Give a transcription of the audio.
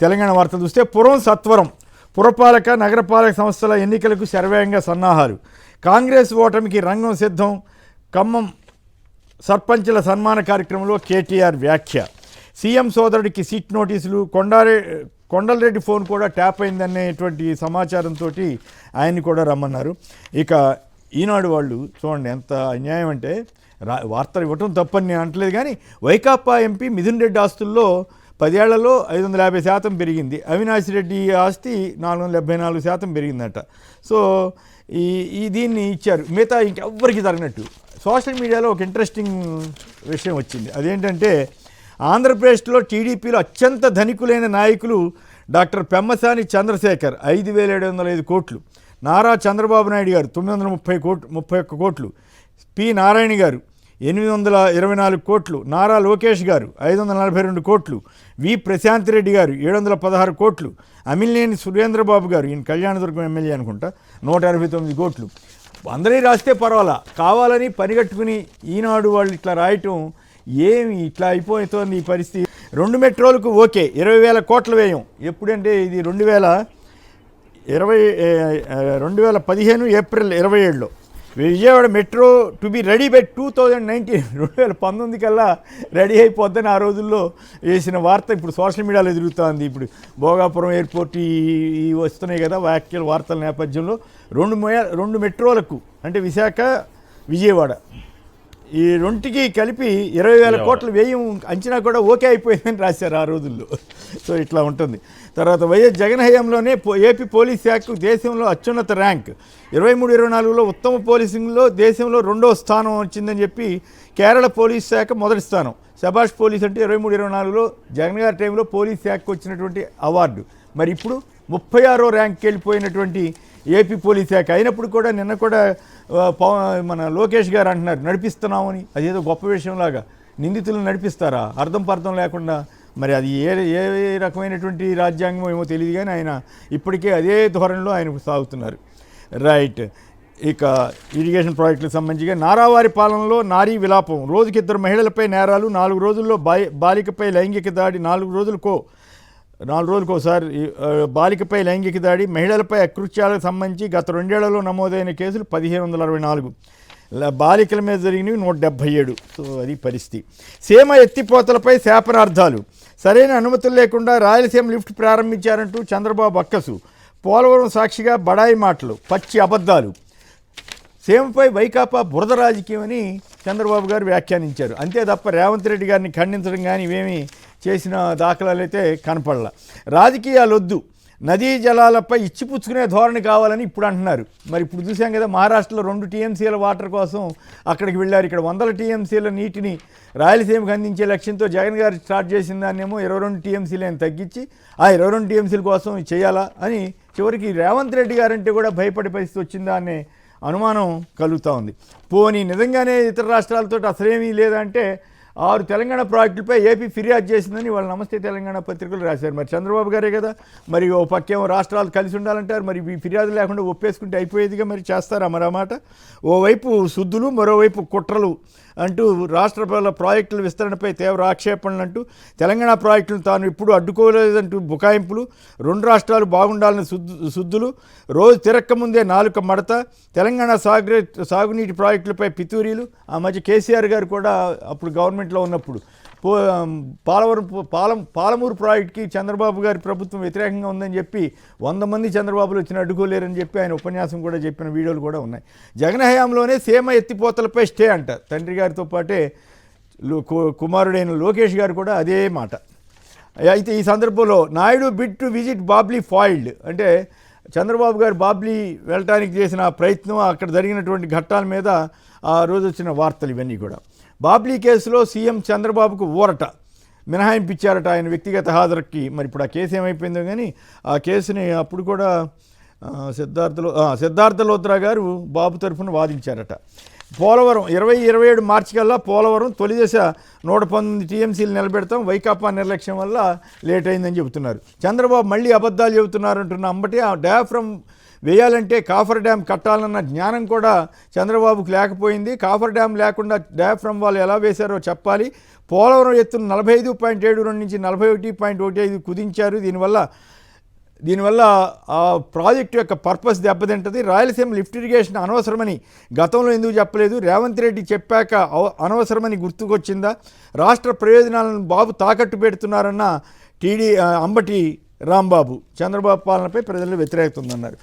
తెలంగాణ వార్తలు చూస్తే సత్వరం పురపాలక నగరపాలక సంస్థల ఎన్నికలకు శరవేగంగా సన్నాహాలు. కాంగ్రెస్ ఓటమికి రంగం సిద్ధం. ఖమ్మం సర్పంచుల సన్మాన కార్యక్రమంలో కేటీఆర్ వ్యాఖ్య. సీఎం సోదరుడికి సిట్ నోటీసులు. కొండలరెడ్డి ఫోన్ కూడా ట్యాప్ అయిందనేటువంటి సమాచారంతో ఆయన్ని కూడా రమ్మన్నారు. ఇక ఈనాడు వాళ్ళు చూడండి ఎంత అన్యాయం అంటే, వార్తలు ఇవ్వటం తప్పని నేను అంటలేదు, కానీ వైకాపా ఎంపీ మిథున్ రెడ్డి ఆస్తుల్లో 10 ఏళ్లలో 550% పెరిగింది. అవినాష్ రెడ్డి ఆస్తి 474% పెరిగిందట. సో దీన్ని ఇచ్చారు. మిగతా ఇంకెవ్వరికి తగినట్టు సోషల్ మీడియాలో ఒక ఇంట్రెస్టింగ్ విషయం వచ్చింది. అదేంటంటే, ఆంధ్రప్రదేశ్లో టీడీపీలో అత్యంత ధనికులైన నాయకులు డాక్టర్ పెమ్మసాని చంద్రశేఖర్ 5,705 కోట్లు, నారా చంద్రబాబు నాయుడు గారు 931 కోట్లు, పి నారాయణ గారు 824 కోట్లు, నారా లోకేష్ గారు 542 కోట్లు, వి ప్రశాంత్ రెడ్డి గారు 716 కోట్లు, అమిలినేని సురేంద్రబాబు గారు, ఈయన కళ్యాణదుర్గం ఎమ్మెల్యే అనుకుంటా, 169 కోట్లు. అందరినీ రాస్తే పర్వాలా, కావాలని పనిగట్టుకుని ఈనాడు వాళ్ళు ఇట్లా రాయటం ఏమి ఇట్లా అయిపోతుంది ఈ పరిస్థితి. 2 మెట్రోలకు ఓకే, 20,000 కోట్ల వ్యయం. ఎప్పుడంటే ఇది 2015 ఏప్రిల్ 27లో. Vijayawada metro to be ready by 2019, 2019 కల్లా రెడీ అయిపోద్దని ఆ రోజుల్లో వేసిన వార్త ఇప్పుడు సోషల్ మీడియాలో ఎదుగుతుంది. ఇప్పుడు భోగాపురం ఎయిర్పోర్ట్ ఈ వస్తున్నాయి కదా వ్యాఖ్యల వార్తల నేపథ్యంలో 2 మెట్రోలకు అంటే విశాఖ విజయవాడ ఈ రెంటికి కలిపి 20,000 కోట్ల వ్యయం అంచనా కూడా ఓకే అయిపోయిందని రాశారు ఆ రోజుల్లో. సో ఇట్లా ఉంటుంది. తర్వాత వైఎస్ జగన్ హయాంలోనే ఏపీ పోలీస్ శాఖకు దేశంలో అత్యున్నత ర్యాంక్. 23-24లో ఉత్తమ పోలీసింగ్లో దేశంలో 2వ స్థానం వచ్చిందని చెప్పి కేరళ పోలీస్ శాఖ మొదటి స్థానం. శభాష్ పోలీస్ అంటే 23-24లో జగన్ గారి టైంలో పోలీస్ శాఖకు వచ్చినటువంటి అవార్డు. మరి ఇప్పుడు 36వ ర్యాంక్కి వెళ్ళిపోయినటువంటి ఏపీ పోలీస్ శాఖ అయినప్పుడు కూడా నిన్న కూడా మన లోకేష్ గారు అంటున్నారు నడిపిస్తున్నామని. అదేదో గొప్ప విషయంలాగా నిందితులను నడిపిస్తారా అర్థం పర్థం లేకుండా? మరి అది ఏ రకమైనటువంటి రాజ్యాంగం ఏమో తెలియదు, కానీ ఆయన ఇప్పటికే అదే ధోరణిలో ఆయన సాగుతున్నారు. రైట్. ఇక ఇరిగేషన్ ప్రాజెక్టులకు సంబంధించి నారావారి పాలనలో నారీ విలాపం. రోజుకి 2 మహిళలపై నేరాలు. 4 రోజుల్లో బాలికపై లైంగిక దాడి. 4 రోజులకోసారి బాలికపై లైంగిక దాడి. మహిళలపై అకృత్యాలకు సంబంధించి గత 2 ఏళ్లలో నమోదైన కేసులు 1,564. బాలికల మీద జరిగినవి 177. సో అది పరిస్థితి. సీమ ఎత్తిపోతలపై శాపనార్థాలు. సరైన అనుమతులు లేకుండా రాయలసీమ లిఫ్ట్ ప్రారంభించారంటూ చంద్రబాబు అక్కసు. పోలవరం సాక్షిగా బడాయి మాటలు, పచ్చి అబద్ధాలు. సీమపై వైకాపా బురద రాజకీయం అని చంద్రబాబు గారు వ్యాఖ్యానించారు. అంతే తప్ప రేవంత్ రెడ్డి గారిని ఖండించడం కానీ ఇవేమీ చేసిన దాఖలాలు అయితే కనపడలా. రాజకీయాలొద్దు, నదీ జలాలపై ఇచ్చిపుచ్చుకునే ధోరణి కావాలని ఇప్పుడు అంటున్నారు. మరి ఇప్పుడు చూసాం కదా, మహారాష్ట్రలో 2 టీఎంసీల వాటర్ కోసం అక్కడికి వెళ్ళారు. ఇక్కడ 100 టీఎంసీల నీటిని రాయలసీమకు అందించే లక్ష్యంతో జగన్ గారు స్టార్ట్ చేసిన దాన్నేమో 22 టీఎంసీలను తగ్గించి ఆ 22 టీఎంసీల కోసం చేయాలా అని చివరికి రేవంత్ రెడ్డి గారంటే కూడా భయపడే పరిస్థితి వచ్చిందా అనే అనుమానం కలుగుతూ ఉంది. పోనీ నిజంగానే ఇతర రాష్ట్రాలతో అసలేమీ లేదంటే 6 తెలంగాణ ప్రాజెక్టులపై ఏపీ ఫిర్యాదు చేసిందని వాళ్ళు నమస్తే తెలంగాణ పత్రికలు రాశారు. మరి చంద్రబాబు గారే కదా, మరి ఓ పక్కేమో రాష్ట్రాలు కలిసి ఉండాలంటారు. మరి ఈ ఫిర్యాదు లేకుండా ఒప్పేసుకుంటే అయిపోయేదిగా, మరి చేస్తారా మరి ఆ మాట? ఓవైపు శుద్ధులు, మరోవైపు కుట్రలు అంటూ రాష్ట్ర ప్రాజెక్టుల విస్తరణపై తీవ్ర ఆక్షేపణలు అంటూ తెలంగాణ ప్రాజెక్టులను తాను ఇప్పుడు అడ్డుకోలేదంటూ బుకాయింపులు. 2 రాష్ట్రాలు బాగుండాలని శుద్ధులు. రోజు తిరక్కముందే నాలుక మడత. తెలంగాణ సాగునీటి ప్రాజెక్టులపై పితూరీలు. ఆ మధ్య కేసీఆర్ గారు కూడా అప్పుడు గవర్నమెంట్లో ఉన్నప్పుడు పాలమూరు ప్రాజెక్టుకి చంద్రబాబు గారి ప్రభుత్వం వ్యతిరేకంగా ఉందని చెప్పి 100 మంది చంద్రబాబులు వచ్చిన అడ్డుకోలేరని చెప్పి ఆయన ఉపన్యాసం కూడా చెప్పిన వీడియోలు కూడా ఉన్నాయి. జగన్ హయాంలోనే సీమ ఎత్తిపోతలపై స్టే అంట. తండ్రి గారితో పాటే కుమారుడైన లోకేష్ గారు కూడా అదే మాట. అయితే ఈ సందర్భంలో Naidu bid to visit Babli foiled. అంటే చంద్రబాబు గారు బాబ్లీ వెళ్ళటానికి చేసిన ప్రయత్నం, అక్కడ జరిగినటువంటి ఘట్టాల మీద ఆ రోజు వచ్చిన వార్తలు ఇవన్నీ కూడా. బాబ్లీ కేసులో సీఎం చంద్రబాబుకు ఊరట, మినహాయింపించారట ఆయన వ్యక్తిగత హాజరుకి. మరి ఇప్పుడు ఆ కేసు ఏమైపోయిందో కానీ ఆ కేసుని అప్పుడు కూడా సిద్ధార్థ లోత్రా గారు బాబు తరఫున వాదించారట. పోలవరం 2027 మార్చి కల్లా పోలవరం తొలి దశ 119 టీఎంసీలు నిలబెడతాం, వైకాపా నిర్లక్ష్యం వల్ల లేట్ అయిందని చెబుతున్నారు. చంద్రబాబు మళ్ళీ అబద్ధాలు చెబుతున్నారంటున్న అంబటి ఆ డయాఫ్రమ్ వేయాలంటే కాఫర్ డ్యామ్ కట్టాలన్న జ్ఞానం కూడా చంద్రబాబుకు లేకపోయింది. కాఫర్ డ్యామ్ లేకుండా డయాఫ్రమ్ వాళ్ళు ఎలా వేశారో చెప్పాలి. పోలవరం ఎత్తును 45.72 నుంచి 41.15 కుదించారు. దీనివల్ల ఆ ప్రాజెక్టు యొక్క పర్పస్ దెబ్బతింటుంది. రాయలసీమ లిఫ్ట్ ఇరిగేషన్ అనవసరమని గతంలో ఎందుకు చెప్పలేదు? రేవంత్ రెడ్డి చెప్పాక అనవసరమని గుర్తుకొచ్చిందా? రాష్ట్ర ప్రయోజనాలను బాబు తాకట్టు పెడుతున్నారన్న అంబటి రాంబాబు చంద్రబాబు పాలనపై ప్రజల్లో వ్యతిరేకత ఉందన్నారు.